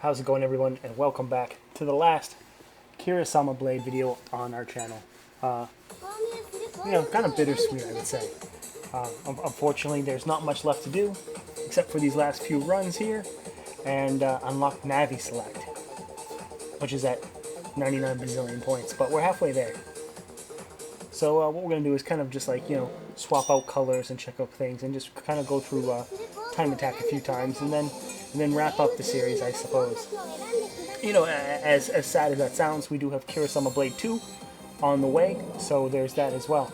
How's it going, everyone, and welcome back to the last Kirisame Blade video on our channel. Uh, kind of bittersweet, I would say. Unfortunately, there's not much left to do, except for these last few runs here, and unlock Navi Select, which is at 99 bazillion points, but we're halfway there. So what we're going to do is kind of just like, swap out colors and check out things, and just kind of go through Time Attack a few times, and then wrap up the series, I suppose. As sad as that sounds, we do have Kirisame Blade 2 on the way, so there's that as well.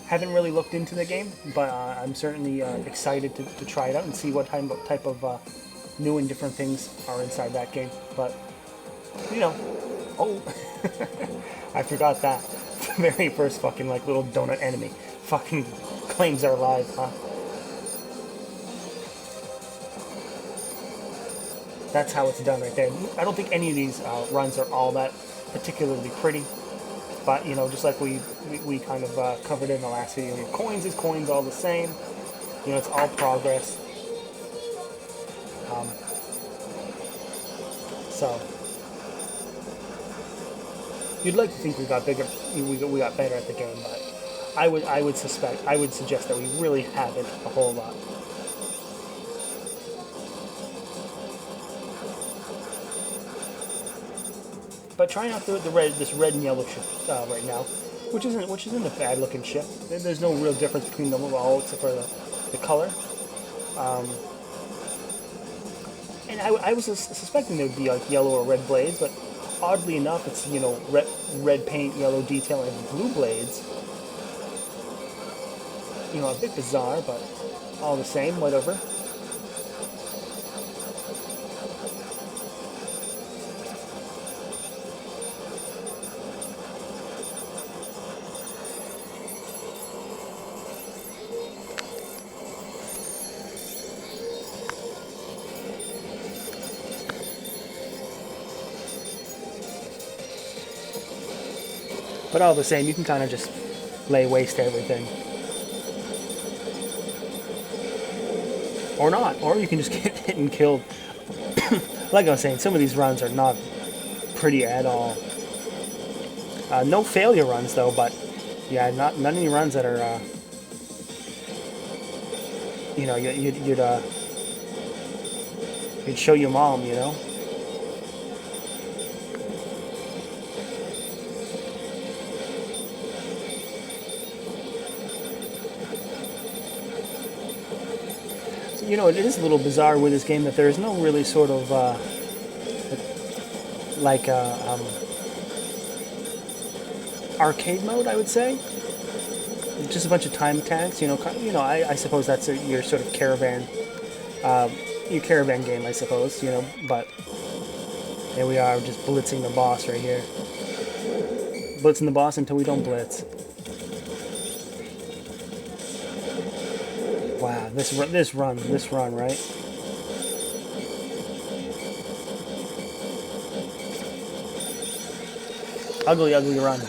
Haven't really looked into the game, but I'm certainly excited to try it out and see what type of new and different things are inside that game. But, oh, I forgot that. The very first fucking, little donut enemy fucking claims our lives, huh? That's how it's done right there. I don't think any of these runs are all that particularly pretty, but just like we kind of covered in the last video, coins is coins all the same. It's all progress. So you'd like to think we got bigger, we got better at the game, but I would suggest that we really haven't a whole lot. But trying out this red and yellow ship right now, which isn't a bad looking ship. There's no real difference between them all except for the color. And I was suspecting there would be like yellow or red blades, but oddly enough, it's red paint, yellow detail, and blue blades. A bit bizarre, but all the same, whatever. But all the same, you can kind of just lay waste to everything. Or not. Or you can just get hit and killed. Like I was saying, some of these runs are not pretty at all. No failure runs, though, but yeah, none of any runs that are, you'd show your mom, It is a little bizarre with this game that there is no really sort of arcade mode, I would say. Just a bunch of time attacks. I suppose that's your sort of caravan, your caravan game, I suppose. But here we are, just blitzing the boss right here. Blitzing the boss until we don't blitz. Wow, this run, right? Ugly, ugly run.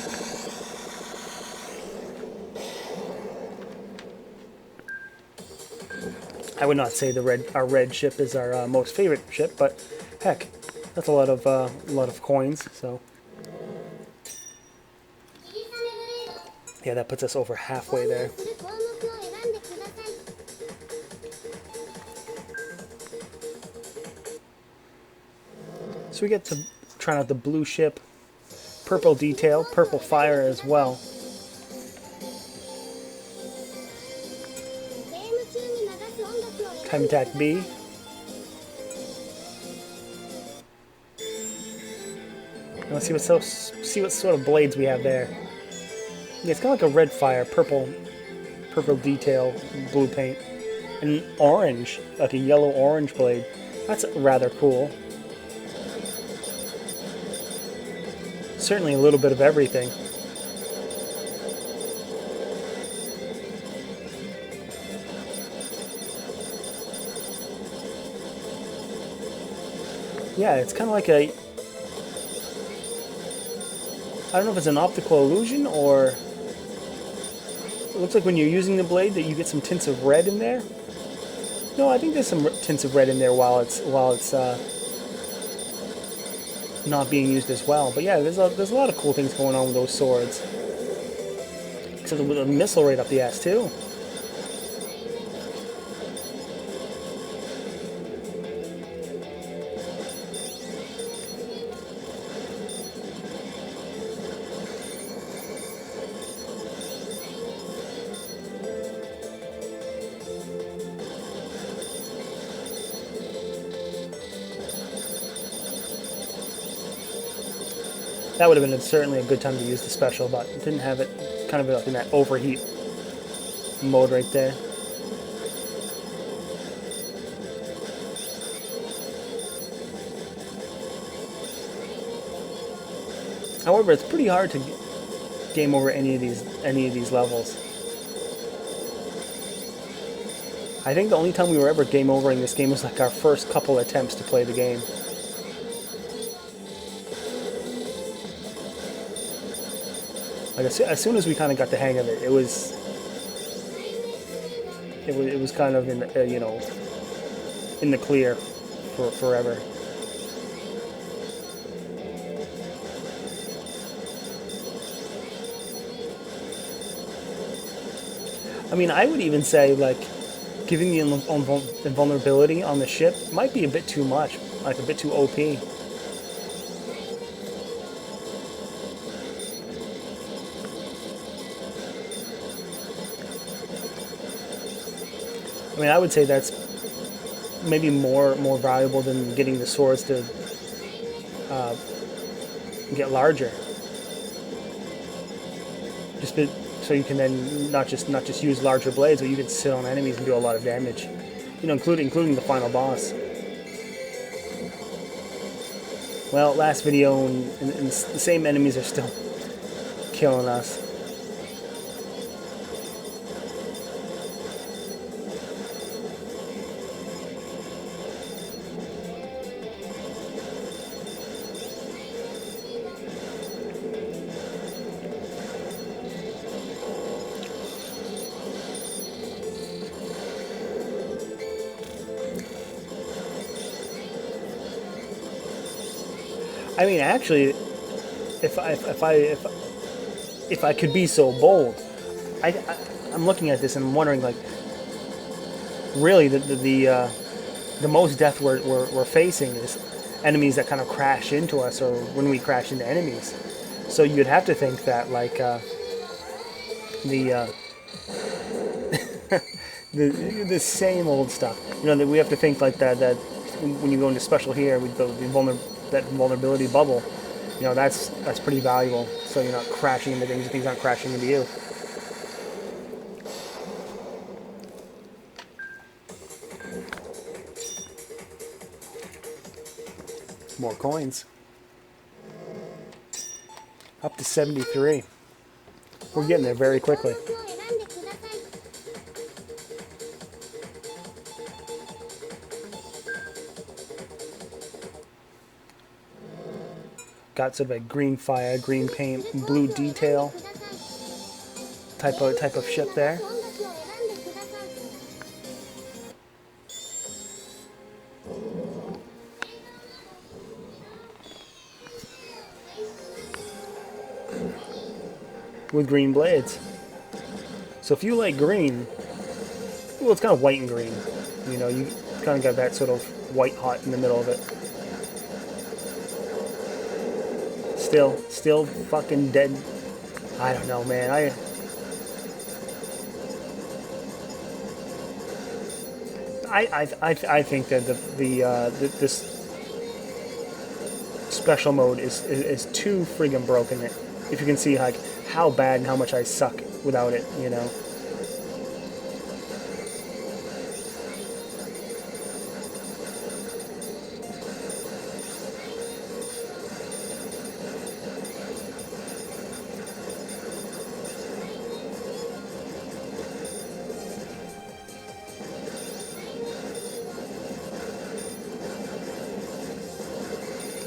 I would not say our red ship is our most favorite ship, but heck, that's a lot of coins. So yeah, that puts us over halfway there. So we get to try out the blue ship, purple detail, purple fire as well. Time Attack B. Let's see what sort of blades we have there. Yeah, it's kind of like a red fire, purple detail, blue paint, and orange, like a yellow-orange blade. That's rather cool. Certainly a little bit of everything. Yeah, it's kind of like I don't know if it's an optical illusion or it looks like when you're using the blade that you get some tints of red in there. No, I think there's some tints of red in there while it's not being used as well. But yeah, there's a lot of cool things going on with those swords. Except with a missile right up the ass too. That would have been certainly a good time to use the special, but it didn't have it kind of like in that overheat mode right there. However, it's pretty hard to game over any of these levels. I think the only time we were ever game overing this game was like our first couple attempts to play the game. Like as soon as we kind of got the hang of it, it was kind of in the, you know, in the clear for forever. I mean, I would even say like giving the invulnerability on the ship might be a bit too much, like a bit too OP. I mean, I would say that's maybe more valuable than getting the swords to get larger. So you can then not just use larger blades, but you can sit on enemies and do a lot of damage. You know, including the final boss. Well, last video, and the same enemies are still killing us. I mean, actually, if I could be so bold, I'm looking at this and I'm wondering, like, really the most death we're facing is enemies that kind of crash into us, or when we crash into enemies. So you'd have to think that like the same old stuff. You know, that we have to think like that when you go into special here with that vulnerability bubble, you know, that's pretty valuable. So you're not crashing into things, and things aren't crashing into you. More coins. Up to 73. We're getting there very quickly. Got sort of a green fire, green paint, blue detail type of ship there. With green blades. So if you like green, well, it's kind of white and green. You know, you kind of got that sort of white hot in the middle of it. Still fucking dead. I don't know, man. I think that this special mode is too friggin' broken. If you can see like how bad and how much I suck without it, you know.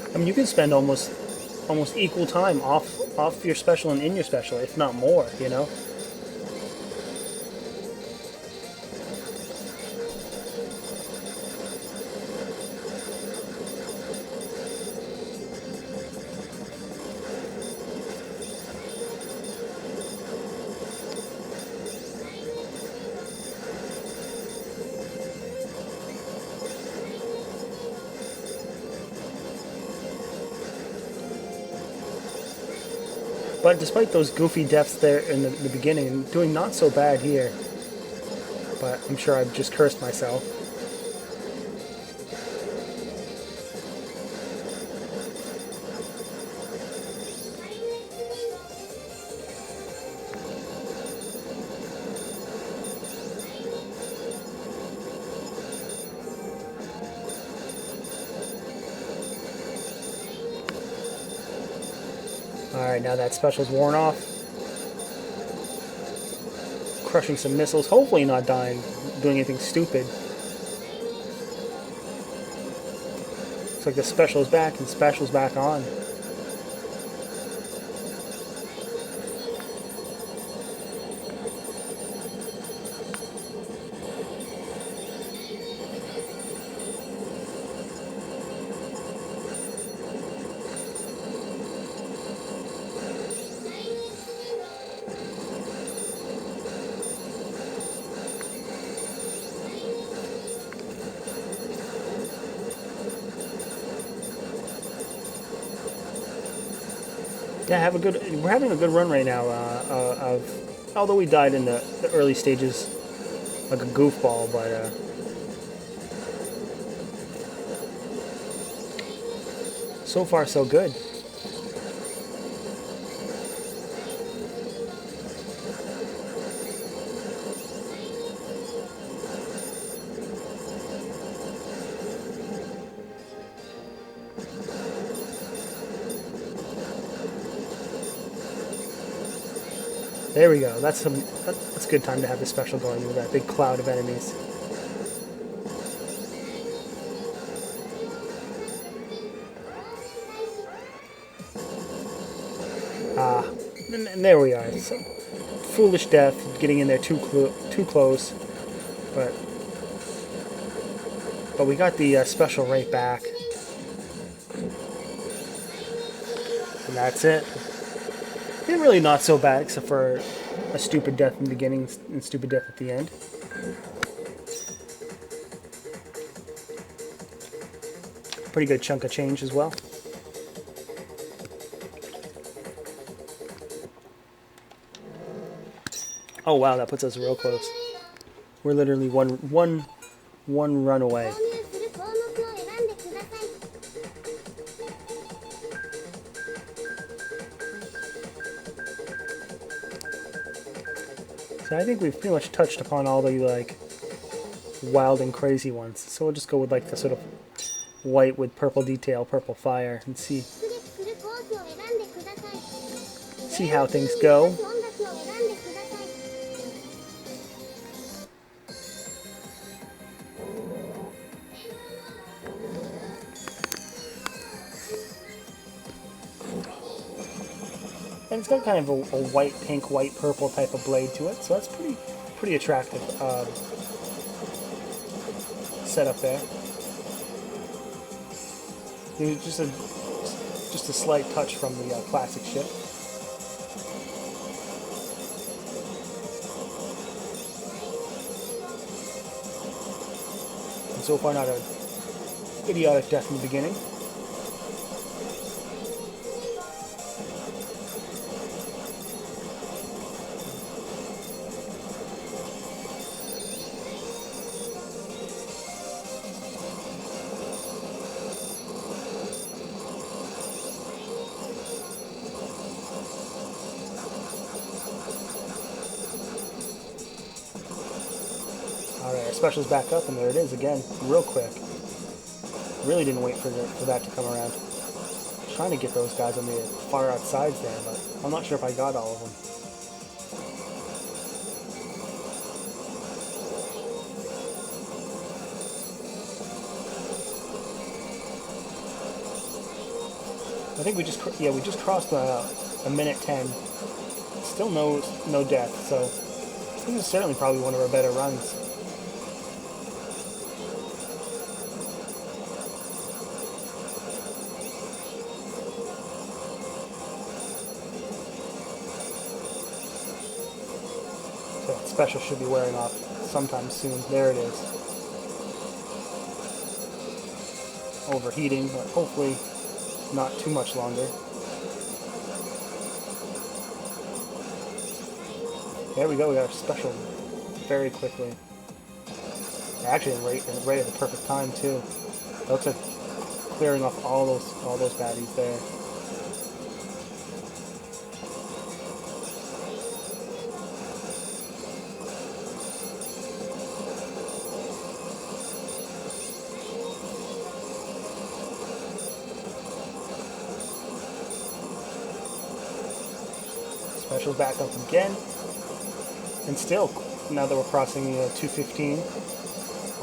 I mean, you can spend almost equal time off your special and in your special, if not more, you know? But despite those goofy deaths there in the beginning, doing not so bad here. But I'm sure I've just cursed myself. Alright, now that special's worn off. Crushing some missiles, hopefully not dying, doing anything stupid. Looks like the special's back and special's back on. Yeah, we're having a good run right now. Although we died in the early stages like a goofball, but so far so good. There we go. That's a good time to have the special going with that big cloud of enemies. And there we are. So, foolish death, getting in there too close, but we got the special right back, and that's it. And really not so bad, except for a stupid death in the beginning and stupid death at the end. Pretty good chunk of change as well. Oh wow, that puts us real close. We're literally one run away. So I think we've pretty much touched upon all the like wild and crazy ones. So we'll just go with like the sort of white with purple detail, purple fire, and see how things go. And it's got kind of a white, pink, white, purple type of blade to it, so that's pretty attractive setup there. There's just a slight touch from the classic ship. And so far, not an idiotic death in the beginning. Alright, our special's back up, and there it is again, real quick. Really didn't wait for that to come around. Trying to get those guys on the far outsides there, but I'm not sure if I got all of them. I think we just crossed a minute 10. Still no death, so this is certainly probably one of our better runs. So that special should be wearing off sometime soon. There it is. Overheating, but hopefully not too much longer. There we go, we got our special very quickly. Actually, right at the perfect time too. It looks like clearing off all those baddies there. Special back up again. And still, now that we're crossing the 215,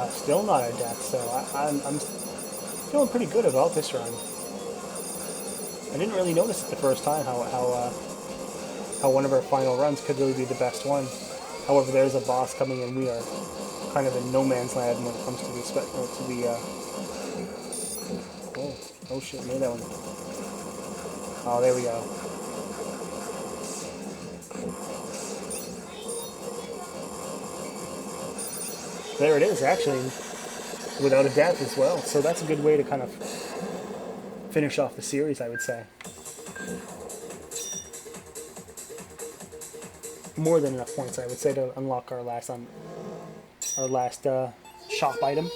still not at death, so I'm feeling pretty good about this run. I didn't really notice it the first time how one of our final runs could really be the best one. However, there's a boss coming and we are kind of in no man's land when it comes to the oh shit, made that one. Oh, there we go. There it is, actually, without a death as well. So that's a good way to kind of finish off the series, I would say. More than enough points, I would say, to unlock our last shop item.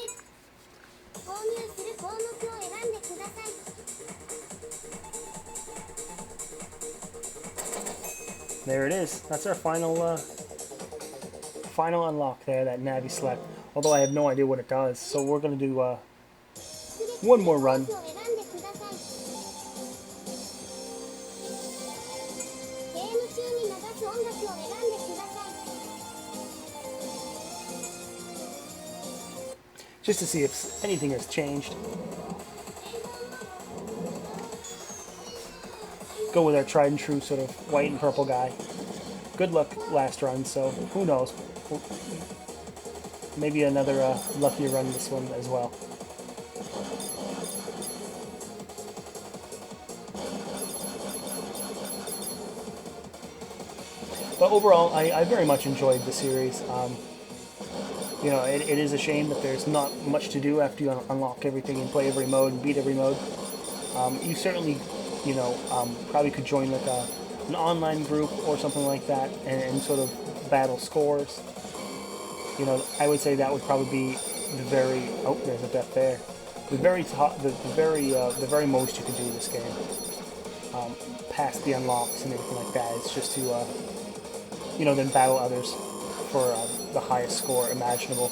There it is. That's our final unlock there, that Navi Select. Although I have no idea what it does, so we're going to do one more run. Just to see if anything has changed. Go with our tried and true sort of white and purple guy. Good luck last run, so who knows. Maybe another lucky run this one as well. But overall, I very much enjoyed the series. You know, it is a shame that there's not much to do after you unlock everything and play every mode and beat every mode. You certainly, you know, probably could join like an online group or something like that and sort of battle scores. You know, I would say that would probably be the very there's a death there. The very top, the very most you can do in this game, past the unlocks and everything like that. It's just to you know, then battle others for the highest score imaginable.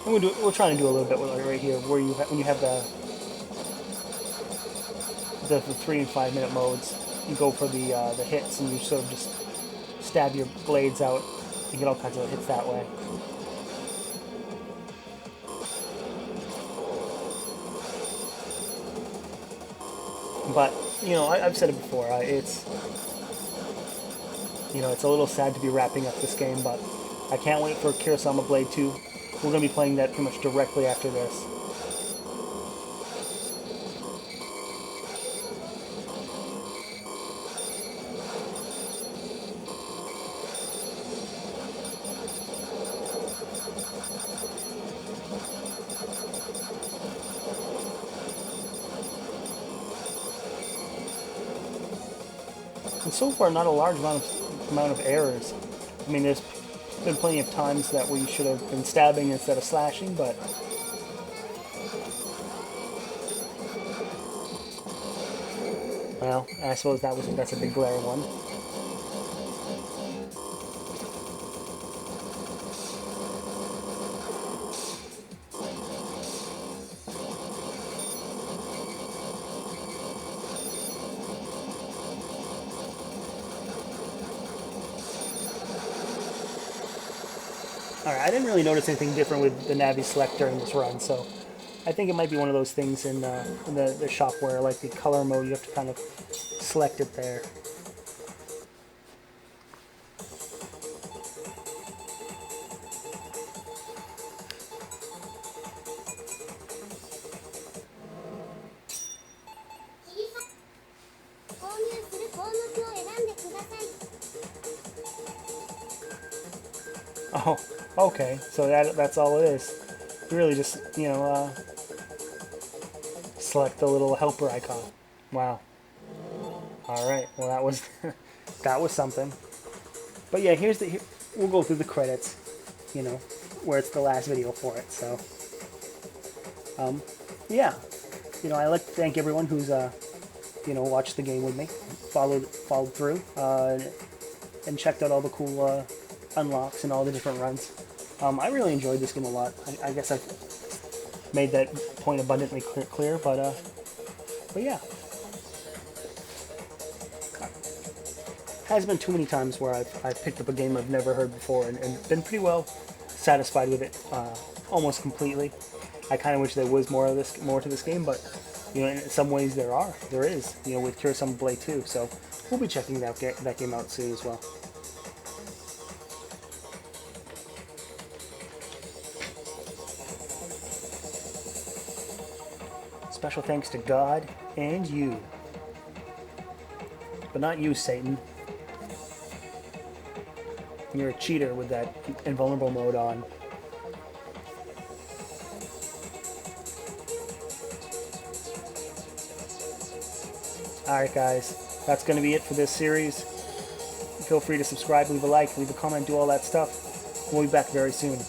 And we're trying to do a little bit with it right here, where when you have the 3 and 5 minute modes, you go for the hits and you sort of just stab your blades out. You get all kinds of hits that way. But you know, I've said it before. It's, you know, it's a little sad to be wrapping up this game, but I can't wait for Kirisame Blade 2. We're going to be playing that pretty much directly after this. And so far, not a large amount of errors. I mean, there's been plenty of times that we should have been stabbing instead of slashing, but well, I suppose that's a big glaring one. Alright, I didn't really notice anything different with the Navi Select during this run, so I think it might be one of those things in the shop where, like the color mode, you have to kind of select it there. Oh, okay, so that's all it is. You really just, you know, select the little helper icon. Wow. All right. Well, that was that was something. But yeah, we'll go through the credits. You know, where it's the last video for it. So, yeah. You know, I like to thank everyone who's watched the game with me, followed through, and checked out all the cool unlocks and all the different runs. I really enjoyed this game a lot. I guess I've made that point abundantly clear, but yeah. Has been too many times where I've picked up a game I've never heard before and been pretty well satisfied with it, almost completely. I kind of wish there was more to this game, but you know, in some ways there is, you know, with Kirisame Blade 2. So we'll be checking that game out soon as well. Special thanks to God and you, but not you, Satan. You're a cheater with that invulnerable mode on. Alright guys, that's going to be it for this series. Feel free to subscribe, leave a like, leave a comment, do all that stuff. We'll be back very soon.